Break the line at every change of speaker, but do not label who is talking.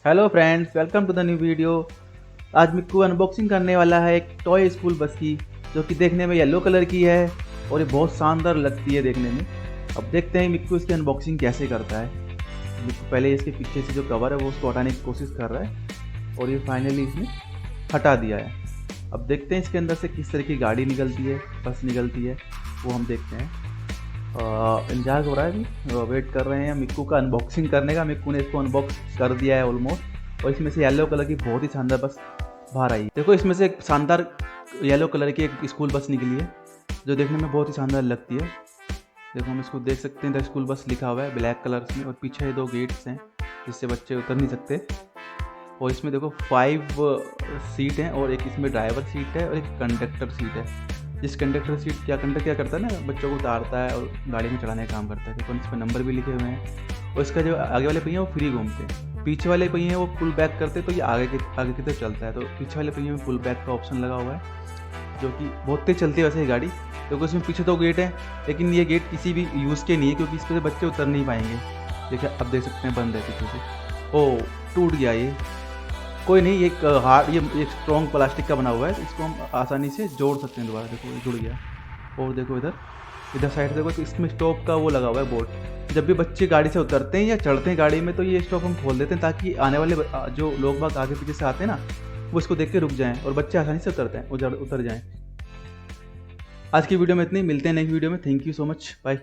Hello friends, welcome to the new video. आज Mikku unboxing करने वाला है एक टॉय स्कूल बस की, जो कि देखने में येलो कलर की है और ये बहुत शानदार लगती है देखने में। अब देखते हैं मिक्कू इसकी अनबॉक्सिंग कैसे करता है। मिक्कू पहले इसके पीछे से जो कवर है वो उसको हटाने की कोशिश कर रहा है और ये फाइनली इसने हटा दिया है। अब देखते हैं इसके अंदर से किस तरह की गाड़ी निकलती है, बस निकलती है, वो हम देखते हैं। इंतजार हो रहा है अभी, वेट कर रहे हैं मिक्कू का अनबॉक्सिंग करने का। मिक्कू ने इसको अनबॉक्स कर दिया है ऑलमोस्ट, और इसमें से येलो कलर की बहुत ही शानदार बस बाहर आई। देखो इसमें से एक शानदार येलो कलर की एक स्कूल बस निकली है, जो देखने में बहुत ही शानदार लगती है। देखो हम इसको देख सकते हैं, द स्कूल बस लिखा हुआ है ब्लैक कलर में, और पीछे 2 गेट्स हैं जिससे बच्चे उतर नहीं सकते। और इसमें देखो 5 सीट हैं, और एक इसमें ड्राइवर सीट है और एक कंडक्टर सीट है। जिस कंडक्टर सीट कंडक्टर क्या करता है ना, बच्चों को उतारता है और गाड़ी में चढ़ाने का काम करता है। देखो इस पर नंबर भी लिखे हुए हैं, और इसका जो आगे वाले पहिए हैं वो फ्री घूमते हैं, पीछे वाले पहिए हैं वो पुल बैक करते हैं, तो ये आगे की तरफ चलता है। तो पीछे वाले पहिए में पुल बैक का ऑप्शन लगा हुआ है, जो कि बहुत तेज चलती है वैसे ये गाड़ी। क्योंकि इसमें पीछे 2 गेट हैं, लेकिन ये गेट किसी भी यूज़ के नहीं है, क्योंकि इस पर बच्चे उतर नहीं पाएंगे। देखिए अब देख सकते हैं बंद है पीछे से। ओ टूट गया ये, कोई नहीं, ये एक स्ट्रॉन्ग प्लास्टिक का बना हुआ है, इसको हम आसानी से जोड़ सकते हैं दोबारा। देखो ये जुड़ गया। और देखो इधर साइड देखो, तो इसमें स्टॉप का वो लगा हुआ है बोर्ड। जब भी बच्चे गाड़ी से उतरते हैं या चढ़ते हैं गाड़ी में, तो ये स्टॉप हम खोल देते हैं, ताकि आने वाले जो लोग बाग आगे पीछे से आते हैं ना, वो इसको देख के रुक जाएं और बच्चे आसानी से उतर जाएं। आज की वीडियो में इतनी, मिलते हैं नेक्स्ट वीडियो में। Thank you so much, bye.